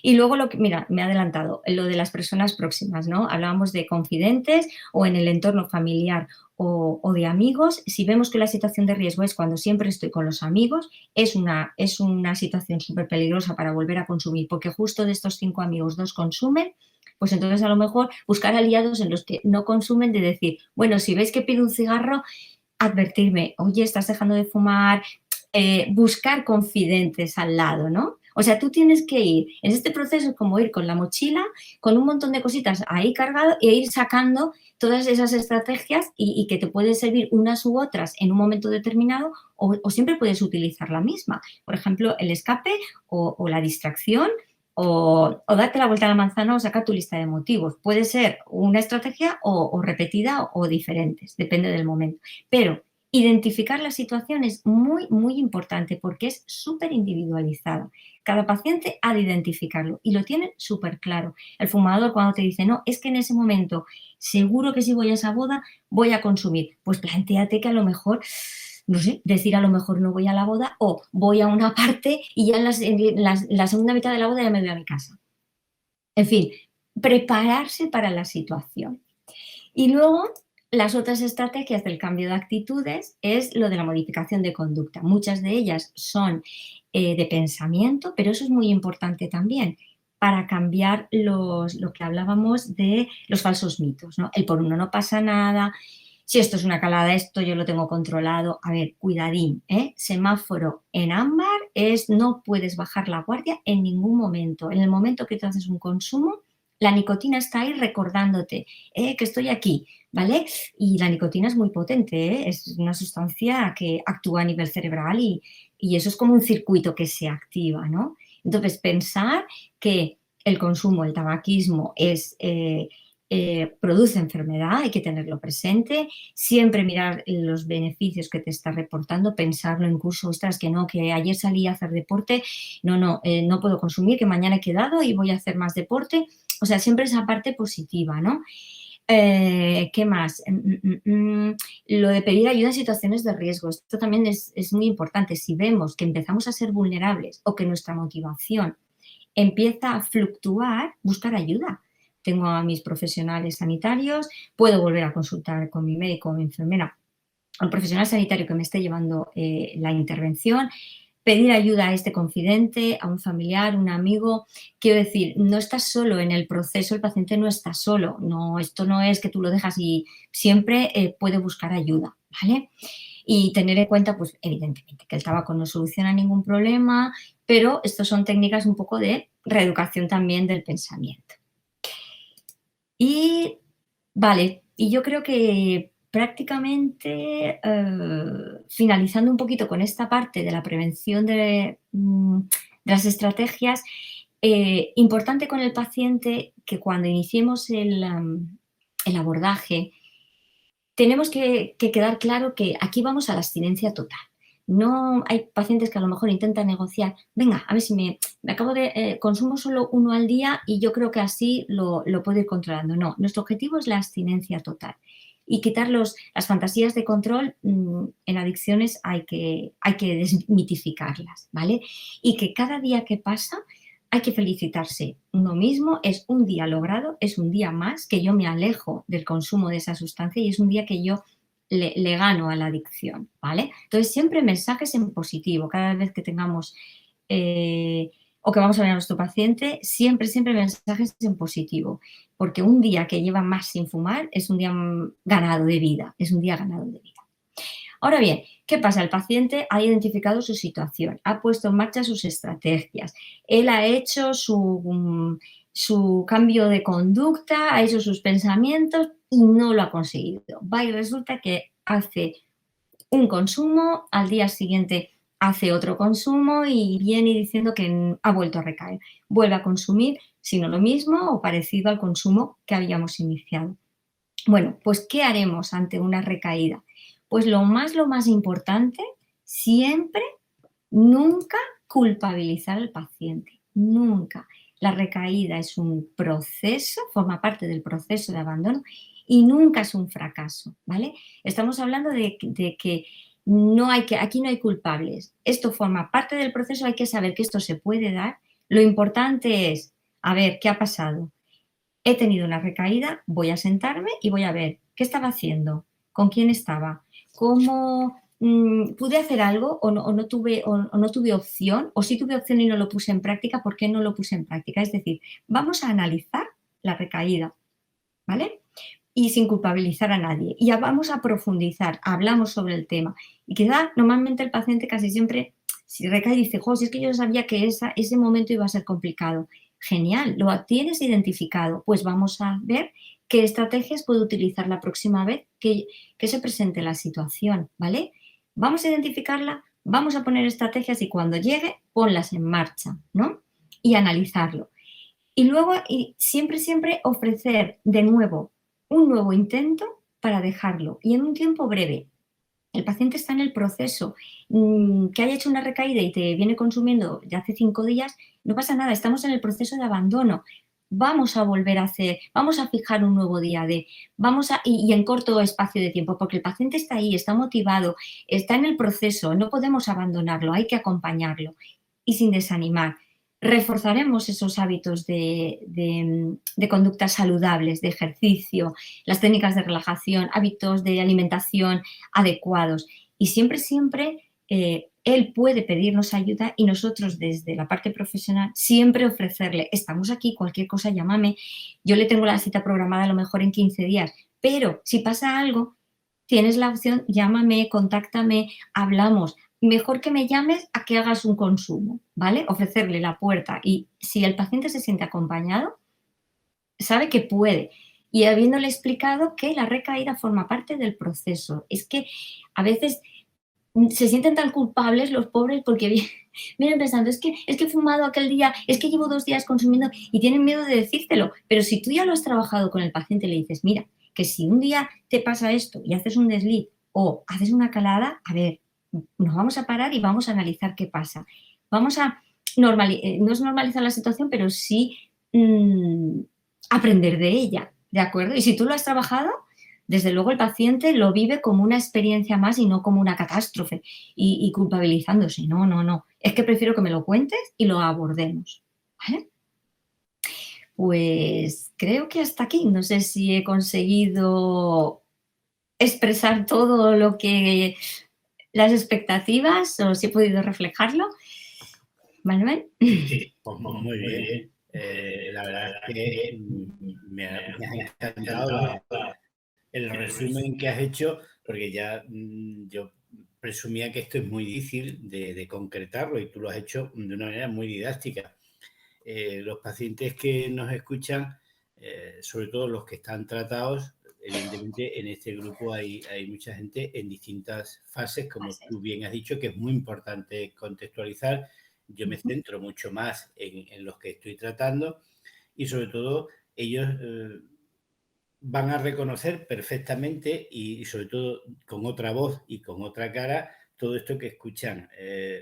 Y luego, mira, me he adelantado, lo de las personas próximas, ¿no? Hablábamos de confidentes o en el entorno familiar o de amigos. Si vemos que la situación de riesgo es cuando siempre estoy con los amigos, es una situación súper peligrosa para volver a consumir, porque justo de estos 5 amigos, 2 consumen, pues entonces a lo mejor buscar aliados en los que no consumen, de decir, bueno, si veis que pido un cigarro, advertirme, oye, estás dejando de fumar, buscar confidentes al lado, ¿no? O sea, tú tienes que ir, en este proceso es como ir con la mochila, con un montón de cositas ahí cargado e ir sacando todas esas estrategias y que te pueden servir unas u otras en un momento determinado o siempre puedes utilizar la misma. Por ejemplo, el escape o la distracción o darte la vuelta a la manzana o sacar tu lista de motivos. Puede ser una estrategia o repetida o diferentes, depende del momento. Pero identificar la situación es muy, muy importante porque es súper individualizada. Cada paciente ha de identificarlo y lo tiene súper claro. El fumador cuando te dice, no, es que en ese momento seguro que si voy a esa boda voy a consumir, pues plantéate que a lo mejor, no sé, decir a lo mejor no voy a la boda o voy a una parte y ya en la segunda mitad de la boda ya me voy a mi casa. En fin, prepararse para la situación. Y luego, las otras estrategias del cambio de actitudes es lo de la modificación de conducta. Muchas de ellas son de pensamiento, pero eso es muy importante también para cambiar lo que hablábamos de los falsos mitos, ¿no? El por uno no pasa nada, si esto es una calada, esto yo lo tengo controlado. A ver, cuidadín, ¿eh? Semáforo en ámbar es no puedes bajar la guardia en ningún momento. En el momento que tú haces un consumo, la nicotina está ahí recordándote que estoy aquí, ¿vale? Y la nicotina es muy potente, ¿eh? Es una sustancia que actúa a nivel cerebral y eso es como un circuito que se activa, ¿no? Entonces, pensar que el consumo, el tabaquismo produce enfermedad, hay que tenerlo presente, siempre mirar los beneficios que te está reportando, pensarlo incluso, ostras, que ayer salí a hacer deporte, no puedo consumir, que mañana he quedado y voy a hacer más deporte, o sea, siempre esa parte positiva, ¿no? ¿Qué más? Lo de pedir ayuda en situaciones de riesgo. Esto también es muy importante. Si vemos que empezamos a ser vulnerables o que nuestra motivación empieza a fluctuar, buscar ayuda. Tengo a mis profesionales sanitarios, puedo volver a consultar con mi médico o mi enfermera, al profesional sanitario que me esté llevando la intervención, pedir ayuda a este confidente, a un familiar, un amigo. Quiero decir, no estás solo en el proceso, el paciente no está solo. No, esto no es que tú lo dejas y siempre puede buscar ayuda, ¿vale? Y tener en cuenta, pues evidentemente, que el tabaco no soluciona ningún problema, pero estas son técnicas un poco de reeducación también del pensamiento. Y vale, y yo creo que prácticamente finalizando un poquito con esta parte de la prevención de las estrategias, importante con el paciente que cuando iniciemos el abordaje tenemos que quedar claro que aquí vamos a la abstinencia total. No hay pacientes que a lo mejor intentan negociar, venga, a ver si me acabo de, consumo solo uno al día y yo creo que así lo puedo ir controlando. No, nuestro objetivo es la abstinencia total y quitar las fantasías de control. En adicciones hay que desmitificarlas, ¿vale? Y que cada día que pasa hay que felicitarse uno mismo, es un día logrado, es un día más que yo me alejo del consumo de esa sustancia y es un día que yo le gano a la adicción, ¿vale? Entonces, siempre mensajes en positivo. Cada vez que tengamos o que vamos a ver a nuestro paciente, siempre, siempre mensajes en positivo. Porque un día que lleva más sin fumar es un día ganado de vida, es un día ganado de vida. Ahora bien, ¿qué pasa? El paciente ha identificado su situación, ha puesto en marcha sus estrategias, él ha hecho su cambio de conducta, ha hecho sus pensamientos y no lo ha conseguido. Va y resulta que hace un consumo, al día siguiente hace otro consumo y viene diciendo que ha vuelto a recaer. Vuelve a consumir, si no lo mismo o parecido al consumo que habíamos iniciado. Bueno, pues ¿qué haremos ante una recaída? Pues lo más importante, siempre, nunca culpabilizar al paciente, nunca. La recaída es un proceso, forma parte del proceso de abandono y nunca es un fracaso, ¿vale? Estamos hablando de que aquí no hay culpables. Esto forma parte del proceso, hay que saber que esto se puede dar. Lo importante es, a ver, ¿qué ha pasado? He tenido una recaída, voy a sentarme y voy a ver qué estaba haciendo, con quién estaba, cómo pude hacer algo o no tuve opción, o si tuve opción y no lo puse en práctica, ¿por qué no lo puse en práctica? Es decir, vamos a analizar la recaída, ¿vale? Y sin culpabilizar a nadie. Y ya vamos a profundizar, hablamos sobre el tema. Y quizá normalmente el paciente casi siempre, si recae, dice, jo, si es que yo sabía que ese momento iba a ser complicado. Genial, lo tienes identificado. Pues vamos a ver qué estrategias puedo utilizar la próxima vez que se presente la situación, ¿vale? Vamos a identificarla, vamos a poner estrategias y cuando llegue, ponlas en marcha, ¿no? Y analizarlo. Y luego, y siempre, siempre ofrecer de nuevo un nuevo intento para dejarlo y en un tiempo breve. El paciente está en el proceso, que haya hecho una recaída y te viene consumiendo ya hace 5 días, no pasa nada, estamos en el proceso de abandono. Vamos a volver a hacer, vamos a fijar un nuevo día y en corto espacio de tiempo, porque el paciente está ahí, está motivado, está en el proceso, no podemos abandonarlo, hay que acompañarlo y sin desanimar. Reforzaremos esos hábitos de conductas saludables, de ejercicio, las técnicas de relajación, hábitos de alimentación adecuados. Y siempre, siempre él puede pedirnos ayuda y nosotros desde la parte profesional siempre ofrecerle, estamos aquí, cualquier cosa llámame, yo le tengo la cita programada a lo mejor en 15 días, pero si pasa algo, tienes la opción, llámame, contáctame, hablamos. Mejor que me llames a que hagas un consumo, ¿vale? Ofrecerle la puerta y si el paciente se siente acompañado, sabe que puede. Y habiéndole explicado que la recaída forma parte del proceso. Es que a veces se sienten tan culpables los pobres porque vienen pensando, es que he fumado aquel día, es que llevo 2 días consumiendo y tienen miedo de decírtelo. Pero si tú ya lo has trabajado con el paciente y le dices, mira, que si un día te pasa esto y haces un desliz o haces una calada, a ver, nos vamos a parar y vamos a analizar qué pasa. Vamos a no es normalizar la situación, pero sí mm, aprender de ella, ¿de acuerdo? Y si tú lo has trabajado, desde luego el paciente lo vive como una experiencia más y no como una catástrofe y culpabilizándose. No, no, no. Es que prefiero que me lo cuentes y lo abordemos. ¿Vale? Pues creo que hasta aquí. No sé si he conseguido expresar todo lo que las expectativas o si he podido reflejarlo. Manuel. Sí, pues muy bien. La verdad es que me ha encantado el resumen que has hecho, porque ya yo presumía que esto es muy difícil de concretarlo y tú lo has hecho de una manera muy didáctica. Los pacientes que nos escuchan, sobre todo los que están tratados, evidentemente en este grupo hay mucha gente en distintas fases, como tú bien has dicho, que es muy importante contextualizar. Yo me centro mucho más en los que estoy tratando y sobre todo ellos van a reconocer perfectamente y sobre todo con otra voz y con otra cara todo esto que escuchan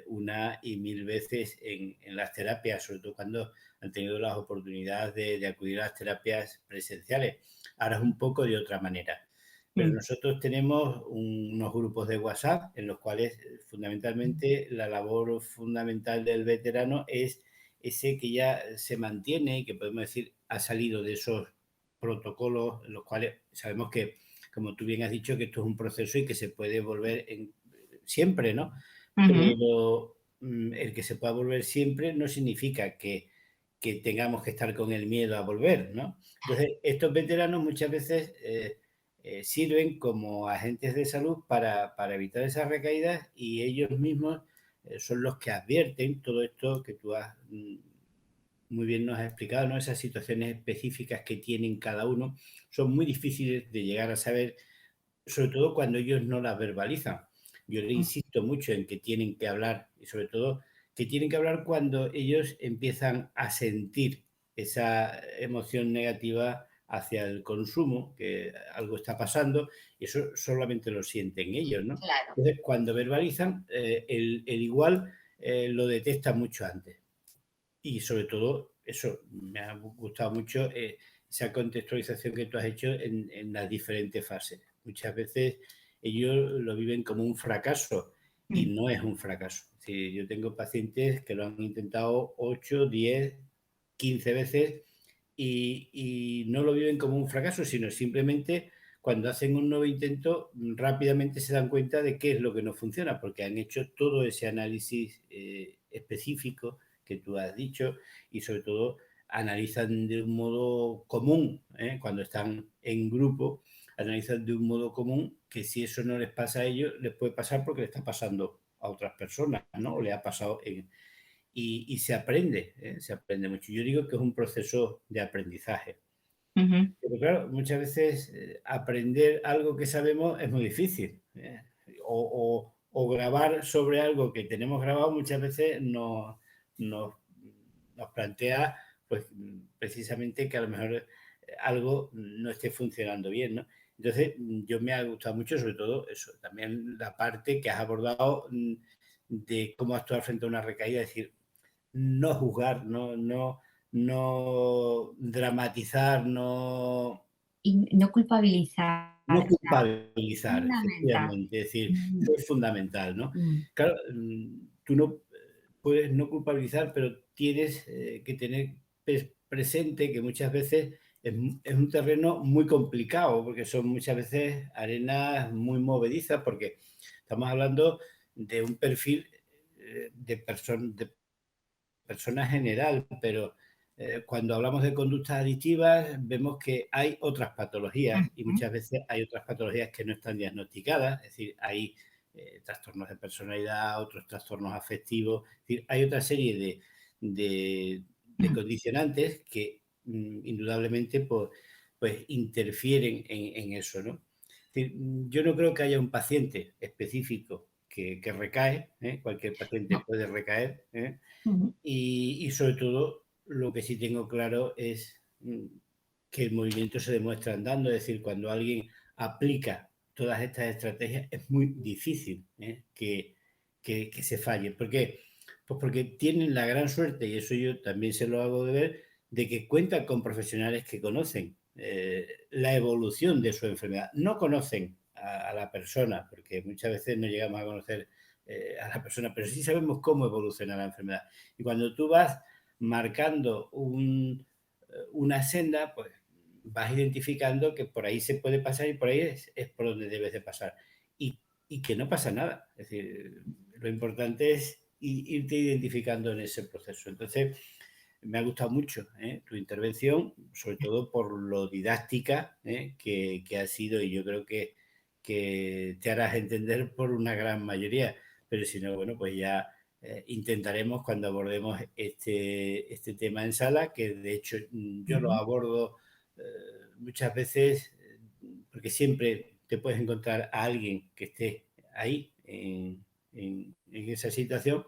una y mil veces en las terapias, sobre todo cuando han tenido las oportunidades de acudir a las terapias presenciales. Ahora es un poco de otra manera. Pero nosotros tenemos unos grupos de WhatsApp en los cuales fundamentalmente la labor fundamental del veterano es ese que ya se mantiene y que podemos decir ha salido de esos protocolos en los cuales sabemos que como tú bien has dicho, que esto es un proceso y que se puede volver siempre, ¿no? Ujú. Pero el que se pueda volver siempre no significa que tengamos que estar con el miedo a volver, ¿no? Entonces, estos veteranos muchas veces sirven como agentes de salud para evitar esas recaídas, y ellos mismos son los que advierten todo esto que tú has muy bien nos has explicado, ¿no? Esas situaciones específicas que tienen cada uno son muy difíciles de llegar a saber, sobre todo cuando ellos no las verbalizan. Yo le insisto mucho en que tienen que hablar, y sobre todo que tienen que hablar cuando ellos empiezan a sentir esa emoción negativa hacia el consumo, que algo está pasando, y eso solamente lo sienten ellos, ¿no? Claro. Entonces, cuando verbalizan, el igual lo detecta mucho antes. Y sobre todo, eso, me ha gustado mucho esa contextualización que tú has hecho en las diferentes fases. Muchas veces ellos lo viven como un fracaso y Mm. no es un fracaso. Es decir, yo tengo pacientes que lo han intentado 8, 10, 15 veces y no lo viven como un fracaso, sino simplemente cuando hacen un nuevo intento, rápidamente se dan cuenta de qué es lo que no funciona, porque han hecho todo ese análisis específico que tú has dicho, y sobre todo analizan de un modo común, cuando están en grupo, analizan de un modo común que si eso no les pasa a ellos, les puede pasar porque le está pasando a otras personas, ¿no? O le ha pasado y se aprende mucho. Yo digo que es un proceso de aprendizaje. Ujú. Pero claro, muchas veces aprender algo que sabemos es muy difícil. O grabar sobre algo que tenemos grabado muchas veces nos, nos plantea pues precisamente que a lo mejor algo no esté funcionando bien, ¿no? Entonces, yo me ha gustado mucho, sobre todo eso, también la parte que has abordado de cómo actuar frente a una recaída, es decir, no juzgar, no dramatizar, Y no culpabilizar, no o sea, culpabilizar, fundamental. efectivamente, es decir, Mm, eso es fundamental, ¿no? mm, Claro, tú no puedes no culpabilizar, pero tienes que tener presente que muchas veces es un terreno muy complicado, porque son muchas veces arenas muy movedizas, porque estamos hablando de un perfil de persona general, pero cuando hablamos de conductas adictivas vemos que hay otras patologías, y ujú, muchas veces hay otras patologías que no están diagnosticadas, es decir, hay trastornos de personalidad, otros trastornos afectivos, es decir, hay otra serie de mm. condicionantes que indudablemente pues interfieren en eso, ¿no? Es decir, yo no creo que haya un paciente específico que recae, cualquier paciente No. puede recaer, Ujú. y sobre todo, lo que sí tengo claro es que el movimiento se demuestra andando, es decir, cuando alguien aplica todas estas estrategias es muy difícil que se falle. ¿Por qué? Pues porque tienen la gran suerte, y eso yo también se lo hago de ver, de que cuentan con profesionales que conocen la evolución de su enfermedad. No conocen a la persona, porque muchas veces no llegamos a conocer a la persona, pero sí sabemos cómo evoluciona la enfermedad. Y cuando tú vas marcando una senda, pues vas identificando que por ahí se puede pasar y por ahí es por donde debes de pasar. Y, y que no pasa nada. Es decir, lo importante es irte identificando en ese proceso. Entonces, me ha gustado mucho tu intervención, sobre todo por lo didáctica que ha sido, y yo creo que te harás entender por una gran mayoría. Pero si no, bueno, pues ya intentaremos cuando abordemos este tema en sala, que de hecho yo lo Ujú. abordo eh, muchas veces, porque siempre te puedes encontrar a alguien que esté ahí en esa situación.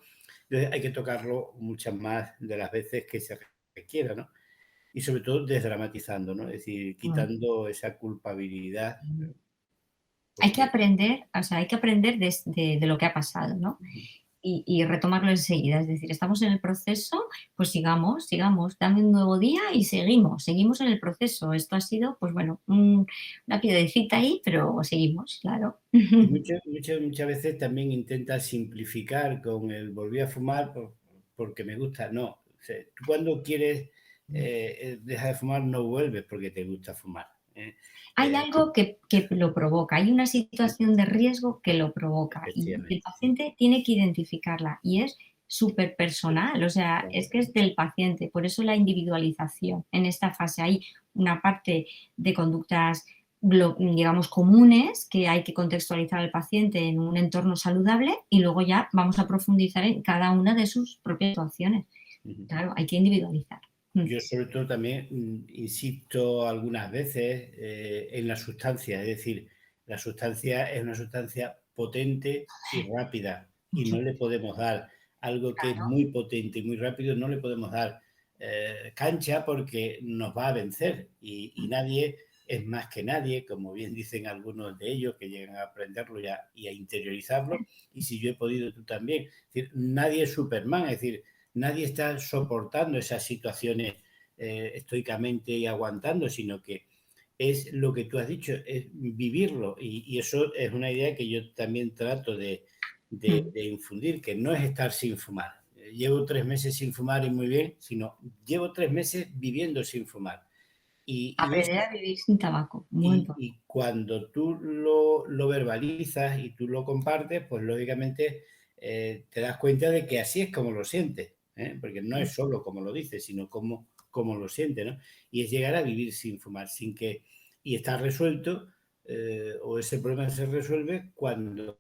Entonces hay que tocarlo muchas más de las veces que se requiera, ¿no? Y sobre todo desdramatizando, ¿no? Es decir, Mm. quitando esa culpabilidad, Hay que porque aprender, o sea, hay que aprender de lo que ha pasado, ¿no? Y retomarlo enseguida. Es decir, estamos en el proceso, pues sigamos, sigamos, dame un nuevo día y seguimos en el proceso. Esto ha sido, pues bueno, una piedrecita ahí, pero seguimos, claro. y muchas veces también intenta simplificar con el volví a fumar porque me gusta. No, o sea, tú cuando quieres dejar de fumar no vuelves porque te gusta fumar. Hay algo que lo provoca, hay una situación de riesgo que lo provoca y el Efectivamente, sí. paciente tiene que identificarla y es súper personal, o sea, Claro. es que es del paciente, por eso la individualización. En esta fase hay una parte de conductas, digamos, comunes que hay que contextualizar al paciente en un entorno saludable y luego ya vamos a profundizar en cada una de sus propias situaciones. Ujú. Claro, hay que individualizar. Mm. Yo sobre todo también insisto algunas veces en la sustancia, es decir, la sustancia es una sustancia potente y rápida y Mucho. no le podemos dar algo que es Claro, muy potente y muy rápido, no le podemos dar cancha porque nos va a vencer y nadie es más que nadie, como bien dicen algunos de ellos que llegan a aprenderlo y a interiorizarlo, y si yo he podido, tú también. Es decir, nadie es Superman, es decir, nadie está soportando esas situaciones estoicamente y aguantando, sino que es lo que tú has dicho, es vivirlo. Y eso es una idea que yo también trato mm. de infundir, que no es estar sin fumar. Llevo 3 meses sin fumar y muy bien, sino llevo 3 meses viviendo sin fumar. Y, Aprender esa, a vivir sin tabaco, muy importante. y cuando tú lo verbalizas y tú lo compartes, pues lógicamente te das cuenta de que así es como lo sientes, ¿eh? Porque no es solo como lo dices, sino como lo sientes, ¿no? Y es llegar a vivir sin fumar, sin que... Y está resuelto, o ese problema se resuelve cuando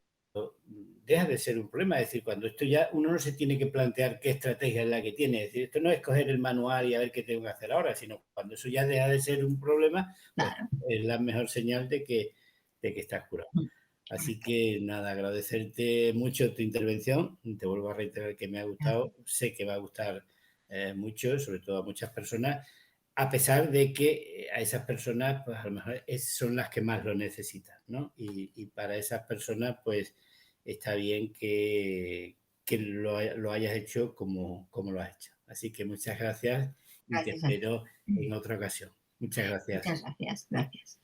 deja de ser un problema. Es decir, cuando esto ya uno no se tiene que plantear qué estrategia es la que tiene. Es decir, esto no es coger el manual y a ver qué tengo que hacer ahora, sino cuando eso ya deja de ser un problema, pues Claro. es la mejor señal de que estás curado. Mm. Así que nada, agradecerte mucho tu intervención. Te vuelvo a reiterar que me ha gustado. Sé que va a gustar mucho, sobre todo a muchas personas, a pesar de que a esas personas, pues a lo mejor son las que más lo necesitan, ¿no? Y para esas personas, pues está bien que lo hayas hecho como lo has hecho. Así que muchas gracias y te Gracias a ti. espero en otra ocasión. Muchas gracias. Muchas gracias, gracias.